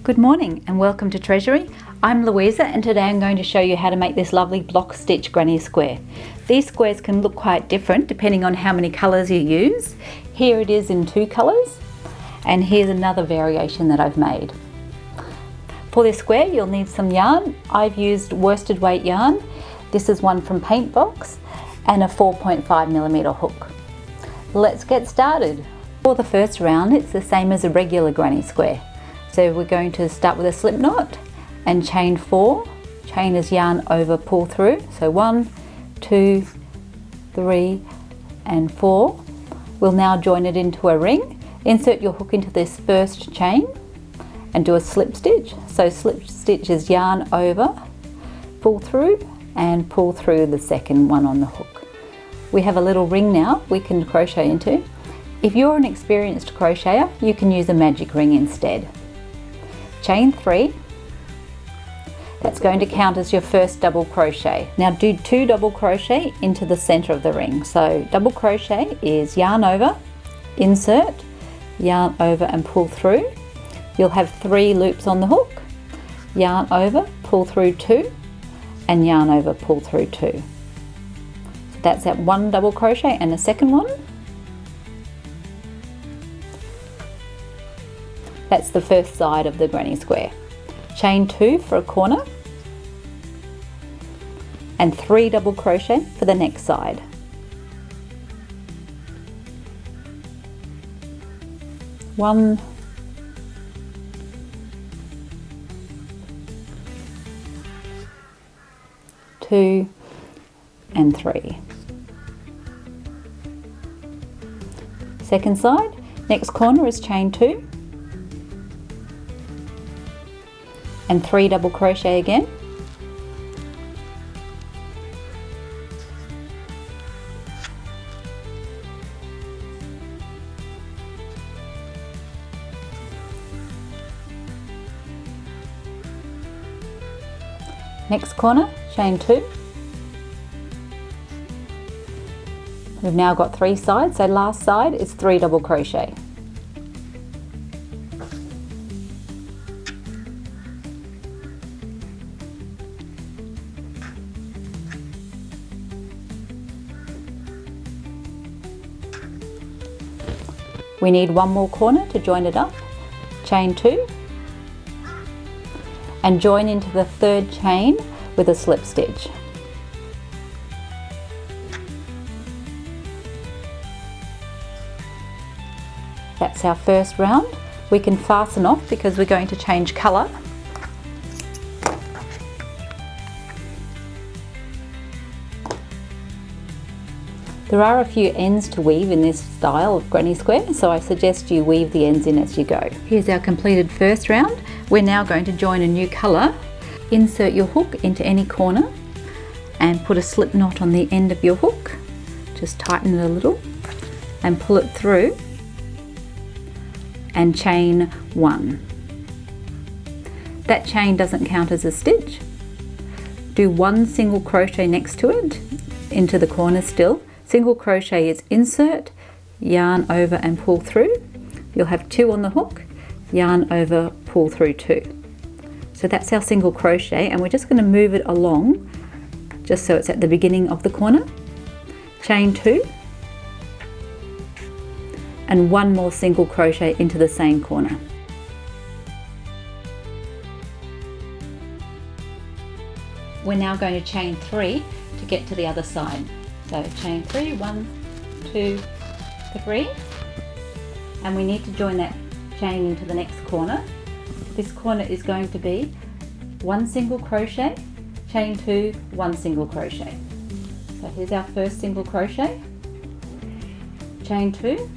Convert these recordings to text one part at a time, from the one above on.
Good morning and welcome to Treasurie. I'm Louisa and today I'm going to show you how to make this lovely block stitch granny square. These squares can look quite different depending on how many colours you use. Here it is in 2 colours and here's another variation that I've made. For this square you'll need some yarn. I've used worsted weight yarn. This is one from Paint Box and a 4.5mm hook. Let's get started. For the first round it's the same as a regular granny square. So we're going to start with a slip knot and chain 4, chain as yarn over, pull through. So 1, 2, 3 and 4. We'll now join it into a ring. Insert your hook into this first chain and do a slip stitch. So slip stitch is yarn over, pull through and pull through the second one on the hook. We have a little ring now we can crochet into. If you're an experienced crocheter, you can use a magic ring instead. Chain 3, that's going to count as your first double crochet. Now do 2 double crochet into the center of the ring. So double crochet is yarn over, insert, yarn over and pull through. You'll have 3 loops on the hook, yarn over, pull through 2 and yarn over, pull through 2. So that's that 1 double crochet and the second one. That's the first side of the granny square. Chain 2 for a corner and 3 double crochet for the next side. One, two, and 3. Second side, next corner is chain 2. And 3 double crochet again. Next corner, chain 2. We've now got 3 sides, so last side is 3 double crochet. We need 1 more corner to join it up. Chain 2 and join into the 3rd chain with a slip stitch. That's our first round. We can fasten off because we're going to change colour. There are a few ends to weave in this style of granny square, so I suggest you weave the ends in as you go. Here's our completed first round. We're now going to join a new colour. Insert your hook into any corner and put a slip knot on the end of your hook. Just tighten it a little and pull it through and chain 1. That chain doesn't count as a stitch. Do 1 single crochet next to it into the corner still. Single crochet is insert, yarn over and pull through. You'll have 2 on the hook, yarn over, pull through 2. So that's our single crochet and we're just going to move it along just so it's at the beginning of the corner. Chain 2 and 1 more single crochet into the same corner. We're now going to chain 3 to get to the other side. So chain 3, 1, 2, 3, and we need to join that chain into the next corner. This corner is going to be 1 single crochet, chain 2, 1 single crochet. So here's our first single crochet, chain 2,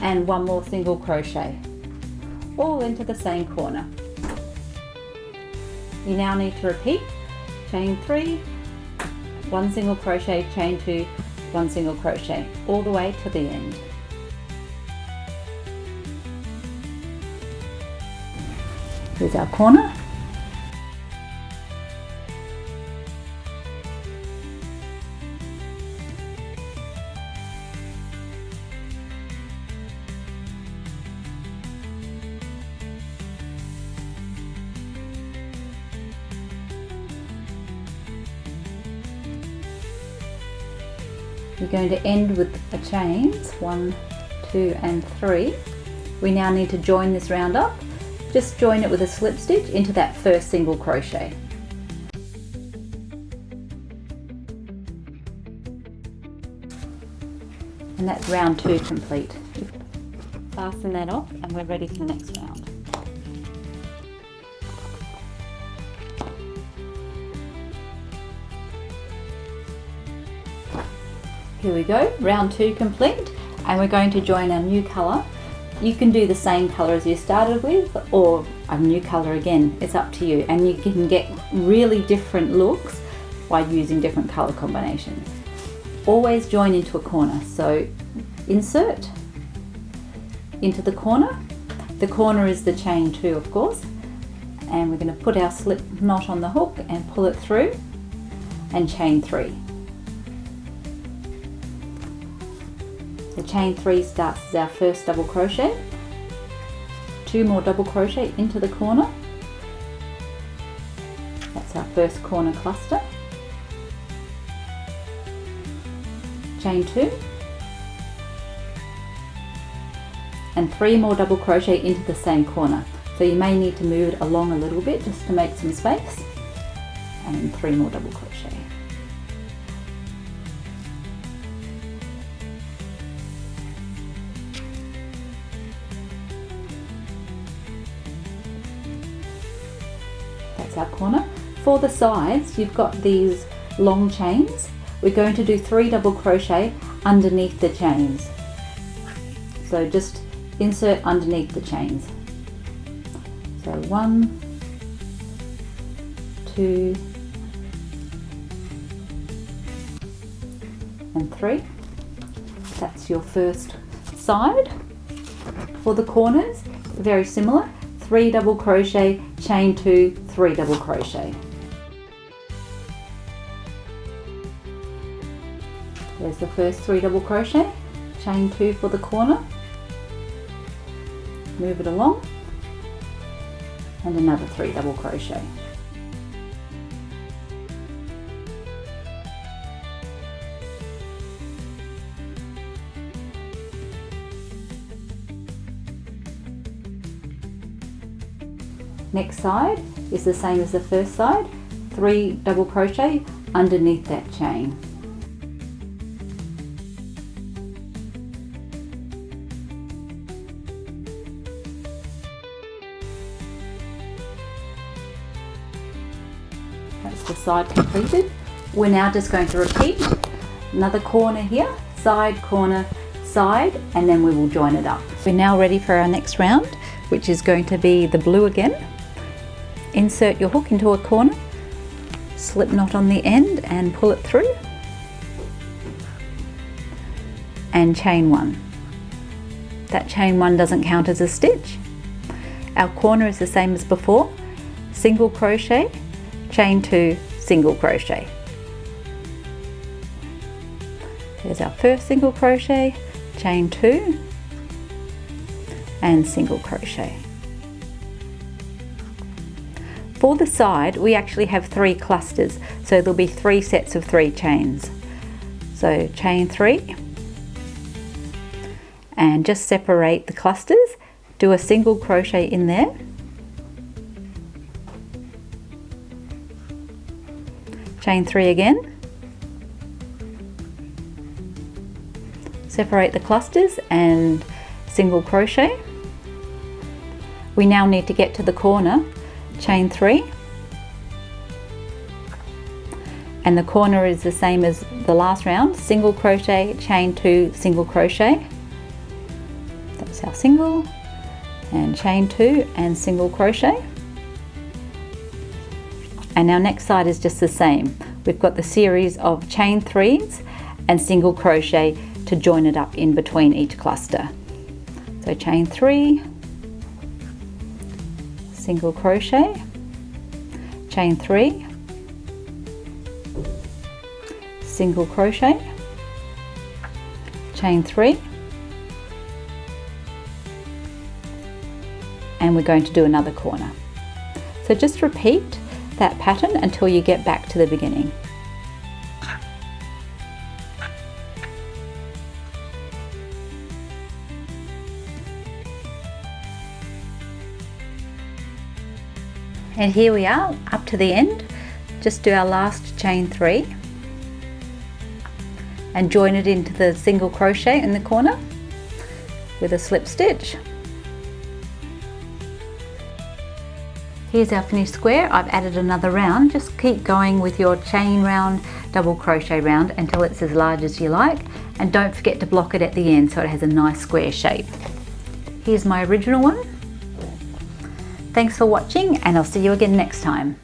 and 1 more single crochet, all into the same corner. You now need to repeat chain 3, 1 single crochet, chain 2, 1 single crochet, all the way to the end. Here's our corner. You're going to end with a chains, 1, 2 and 3. We now need to join this round up. Just join it with a slip stitch into that first single crochet. And that's round 2 complete. Fasten that off and we're ready for the next round. Here we go, round 2 complete, and we're going to join our new colour. You can do the same colour as you started with or a new colour again, it's up to you, and you can get really different looks by using different colour combinations. Always join into a corner, so insert into the corner. The corner is the chain 2 of course, and we're going to put our slip knot on the hook and pull it through and chain 3. The chain 3 starts as our first double crochet, 2 more double crochet into the corner, that's our first corner cluster, chain 2 and 3 more double crochet into the same corner, so you may need to move it along a little bit just to make some space, and 3 more double crochet. That's our corner. For the sides you've got these long chains. We're going to do 3 double crochet underneath the chains. So just insert underneath the chains. So 1, 2 and 3. That's your first side. For the corners, very similar. 3 double crochet, chain 2, 3 double crochet. There's the first 3 double crochet, chain 2 for the corner, move it along, and another 3 double crochet. Next side is the same as the first side, 3 double crochet underneath that chain. That's the side completed. We're now just going to repeat another corner here, side, corner, side, and then we will join it up. We're now ready for our next round, which is going to be the blue again. Insert your hook into a corner, slip knot on the end and pull it through, and chain 1. That chain 1 doesn't count as a stitch. Our corner is the same as before, single crochet, chain 2, single crochet. There's our first single crochet, chain 2 and single crochet. For the side we actually have 3 clusters, so there'll be 3 sets of 3 chains. So chain 3 and just separate the clusters, do a single crochet in there, chain 3 again, separate the clusters and single crochet. We now need to get to the corner, chain 3, and the corner is the same as the last round, single crochet, chain 2, single crochet. That's our single, and chain 2 and single crochet. And our next side is just the same. We've got the series of chain 3s and single crochet to join it up in between each cluster. So chain 3, single crochet, chain 3, single crochet, chain 3, and we're going to do another corner. So just repeat that pattern until you get back to the beginning. And here we are up to the end. Just do our last chain 3 and join it into the single crochet in the corner with a slip stitch. Here's our finished square. I've added another round. Just keep going with your chain round, double crochet round until it's as large as you like, and don't forget to block it at the end so it has a nice square shape. Here's my original one. Thanks for watching, and I'll see you again next time.